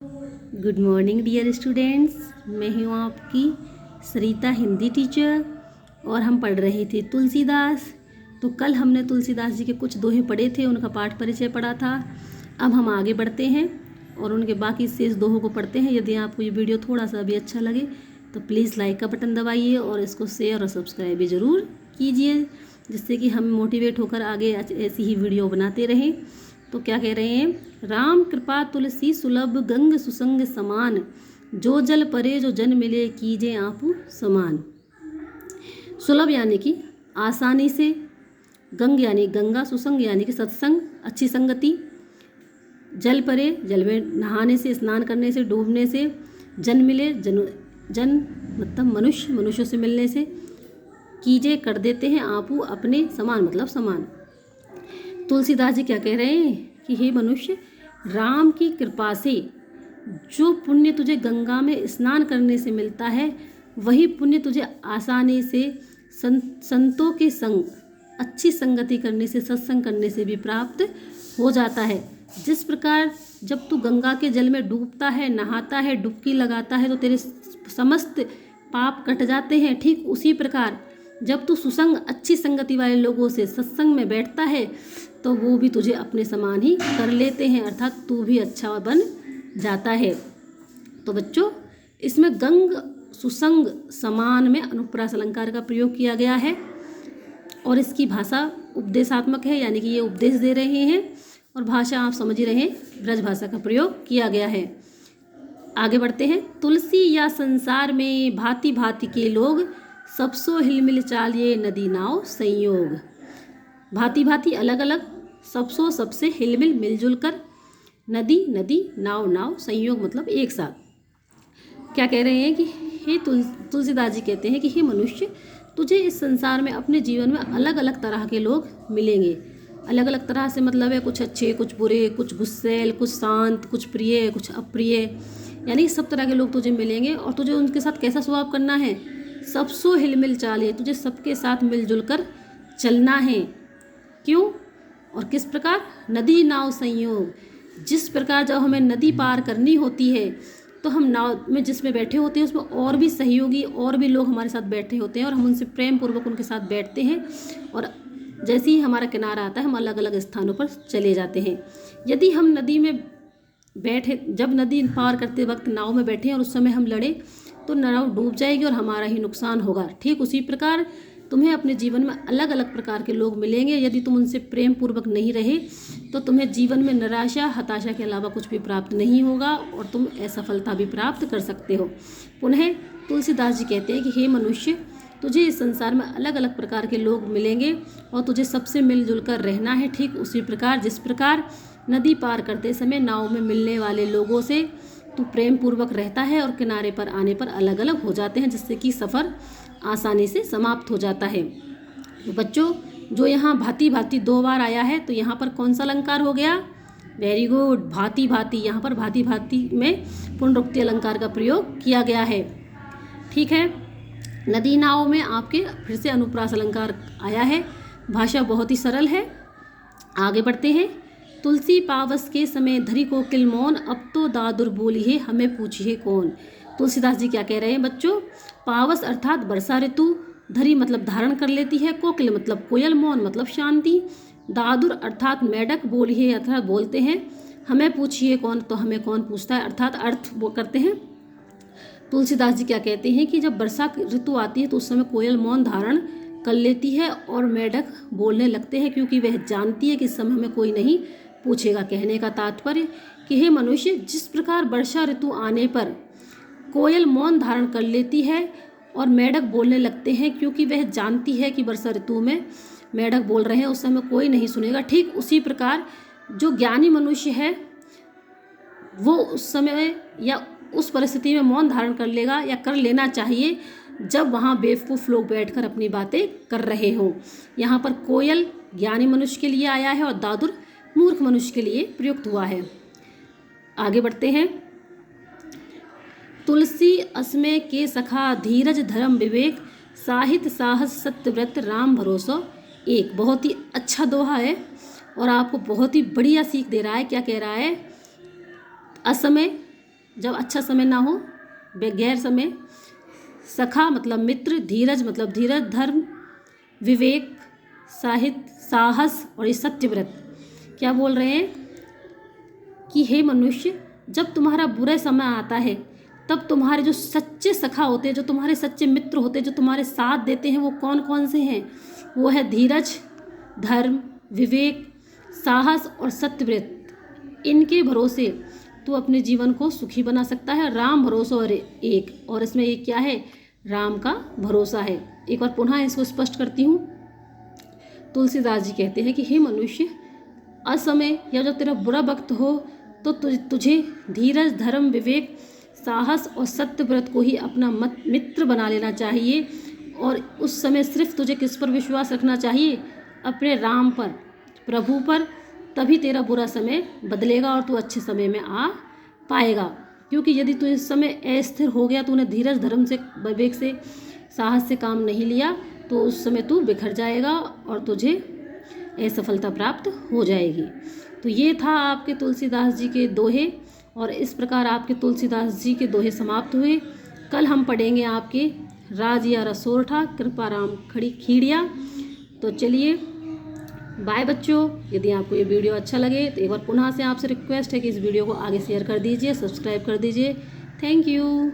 Good morning dear students. मैं हूँ आपकी सरिता हिंदी टीचर और हम पढ़ रहे थे तुलसीदास। तो कल हमने तुलसीदास जी के कुछ दोहे पढ़े थे, उनका पाठ परिचय पढ़ा था। अब हम आगे बढ़ते हैं और उनके बाकी शेष दोहों को पढ़ते हैं। यदि आपको ये वीडियो थोड़ा सा भी अच्छा लगे तो प्लीज़ लाइक का बटन दबाइए और इसको शेयर और सब्सक्राइब भी ज़रूर कीजिए, जिससे कि हम मोटिवेट होकर आगे ऐसी ही वीडियो बनाते रहें। तो क्या कह रहे हैं? राम कृपा तुलसी सुलभ गंग सुसंग समान, जो जल परे जो जन मिले कीजे आपू समान। सुलभ यानी कि आसानी से, गंग यानी गंगा, सुसंग यानी कि सत्संग अच्छी संगति, जल परे जल में नहाने से, स्नान करने से, डूबने से, जन मिले जन मतलब मनुष्यों से मिलने से, कीजे कर देते हैं आपू अपने समान मतलब समान। तुलसीदास जी क्या कह रहे हैं कि हे मनुष्य, राम की कृपा से जो पुण्य तुझे गंगा में स्नान करने से मिलता है, वही पुण्य तुझे आसानी से संतों के संग अच्छी संगति करने से, सत्संग करने से भी प्राप्त हो जाता है। जिस प्रकार जब तू गंगा के जल में डूबता है, नहाता है, डुबकी लगाता है तो तेरे समस्त पाप कट जाते हैं, ठीक उसी प्रकार जब तू सुसंग अच्छी संगति वाले लोगों से सत्संग में बैठता है तो वो भी तुझे अपने समान ही कर लेते हैं, अर्थात तू भी अच्छा बन जाता है। तो बच्चों, इसमें गंग सुसंग समान में अनुप्रास अलंकार का प्रयोग किया गया है और इसकी भाषा उपदेशात्मक है, यानी कि ये उपदेश दे रहे हैं और भाषा आप समझ ही रहे हैं, ब्रज भाषा का प्रयोग किया गया है। आगे बढ़ते हैं। तुलसी या संसार में भांति भांति के लोग, सबसो हिलमिल चालिए नदी नाव संयोग। भांति भांति अलग अलग, सबसो सबसे, हिलमिल मिलजुल कर, नदी नदी, नाव नाव, संयोग मतलब एक साथ। क्या कह रहे हैं कि हे तुलसीदास जी कहते हैं कि हे मनुष्य, तुझे इस संसार में अपने जीवन में अलग अलग तरह के लोग मिलेंगे। अलग अलग तरह से मतलब है कुछ अच्छे, कुछ बुरे, कुछ गुस्सैल, कुछ शांत, कुछ प्रिय, कुछ अप्रिय, यानी सब तरह के लोग तुझे मिलेंगे और तुझे उनके साथ कैसा स्वभाव करना है? सबसो हिलमिल चाले, तुझे सबके साथ मिलजुल कर चलना है। क्यों और किस प्रकार? नदी नाव संयोग। जिस प्रकार जब हमें नदी पार करनी होती है तो हम नाव में जिसमें बैठे होते हैं उसमें और भी सहयोगी और भी लोग हमारे साथ बैठे होते हैं और हम उनसे प्रेम पूर्वक उनके साथ बैठते हैं और जैसे ही हमारा किनारा आता है हम अलग अलग स्थानों पर चले जाते हैं। यदि हम नदी में बैठे, जब नदी पार करते वक्त नाव में बैठे और उस समय हम लड़े तो नाव डूब जाएगी और हमारा ही नुकसान होगा। ठीक उसी प्रकार तुम्हें अपने जीवन में अलग अलग प्रकार के लोग मिलेंगे। यदि तुम उनसे प्रेम पूर्वक नहीं रहे तो तुम्हें जीवन में निराशा, हताशा के अलावा कुछ भी प्राप्त नहीं होगा और तुम असफलता भी प्राप्त कर सकते हो। पुनः तुलसीदास जी कहते हैं कि हे मनुष्य, तुझे इस संसार में अलग अलग प्रकार के लोग मिलेंगे और तुझे सबसे मिलजुल कर रहना है। ठीक उसी प्रकार जिस प्रकार नदी पार करते समय नाव में मिलने वाले लोगों से तू प्रेम पूर्वक रहता है और किनारे पर आने पर अलग अलग हो जाते हैं, जिससे कि सफ़र आसानी से समाप्त हो जाता है। तो बच्चों, जो यहाँ भांति भांति 2 बार आया है तो यहाँ पर कौन सा अलंकार हो गया? वेरी गुड, भांति भांति। यहाँ पर भांति भांति में पुनरुक्ति अलंकार का प्रयोग किया गया है। ठीक है। नदी नाव में आपके फिर से अनुप्रास अलंकार आया है। भाषा बहुत ही सरल है। आगे बढ़ते हैं। तुलसी पावस के समय धरी कोकिल मौन, अब तो दादुर बोली है हमें पूछिए कौन। तुलसीदास जी क्या कह रहे हैं बच्चों? पावस अर्थात वर्षा ऋतु, धरी मतलब धारण कर लेती है, कोकिल मतलब कोयल, मौन मतलब शांति, दादुर अर्थात मेढक, बोली है अर्थात बोलते हैं, हमें पूछिए कौन तो हमें कौन पूछता है, अर्थात अर्थ वो करते हैं। तुलसीदास जी क्या कहते हैं कि जब वर्षा ऋतु आती है तो उस समय कोयल मौन धारण कर लेती है और मेढक बोलने लगते हैं, क्योंकि वह जानती है कि इस समय में कोई नहीं पूछेगा। कहने का तात्पर्य कि हे मनुष्य, जिस प्रकार वर्षा ऋतु आने पर कोयल मौन धारण कर लेती है और मेढक बोलने लगते हैं, क्योंकि वह जानती है कि वर्षा ऋतु में मेढक बोल रहे हैं, उस समय कोई नहीं सुनेगा। ठीक उसी प्रकार जो ज्ञानी मनुष्य है वो उस समय या उस परिस्थिति में मौन धारण कर लेगा या कर लेना चाहिए जब वहाँ बेवकूफ़ लोग बैठकर अपनी बातें कर रहे हों। यहाँ पर कोयल ज्ञानी मनुष्य के लिए आया है और दादुर मूर्ख मनुष्य के लिए प्रयुक्त हुआ है। आगे बढ़ते हैं। तुलसी असमय के सखा, धीरज धर्म विवेक, साहित्य साहस सत्यव्रत, राम भरोसा एक। बहुत ही अच्छा दोहा है और आपको बहुत ही बढ़िया सीख दे रहा है। क्या कह रहा है? असमय जब अच्छा समय ना हो, गैर समय, सखा मतलब मित्र, धीरज मतलब धीरज, धर्म, विवेक, साहित्य, साहस और ये सत्यव्रत। क्या बोल रहे हैं कि हे मनुष्य, जब तुम्हारा बुरा समय आता है तब तुम्हारे जो सच्चे सखा होते हैं, जो तुम्हारे सच्चे मित्र होते हैं, जो तुम्हारे साथ देते हैं, वो कौन कौन से हैं? वो है धीरज, धर्म, विवेक, साहस और सत्यव्रत। इनके भरोसे तू अपने जीवन को सुखी बना सकता है। राम भरोसा और एक, और इसमें एक क्या है? राम का भरोसा है। एक बार पुनः इसको स्पष्ट करती हूँ। तुलसीदास जी कहते हैं कि हे मनुष्य, असमय या जब तेरा बुरा वक्त हो तो तुझे धीरज, धर्म, विवेक, साहस और सत्यव्रत को ही अपना मित्र बना लेना चाहिए। और उस समय सिर्फ तुझे किस पर विश्वास रखना चाहिए? अपने राम पर, प्रभु पर। तभी तेरा बुरा समय बदलेगा और तू अच्छे समय में आ पाएगा। क्योंकि यदि तू इस समय अस्थिर हो गया, तूने धीरज, धर्म से, विवेक से, साहस से काम नहीं लिया, तो उस समय तू बिखर जाएगा और तुझे असफलता प्राप्त हो जाएगी। तो ये था आपके तुलसीदास जी के दोहे, और इस प्रकार आपके तुलसीदास जी के दोहे समाप्त हुए। कल हम पढ़ेंगे आपके राजिया रसोरठा कृपाराम खड़ी खीड़िया। तो चलिए, बाय बच्चों। यदि आपको ये वीडियो अच्छा लगे तो एक बार पुनः से आपसे रिक्वेस्ट है कि इस वीडियो को आगे शेयर कर दीजिए, सब्सक्राइब कर दीजिए। Thank you.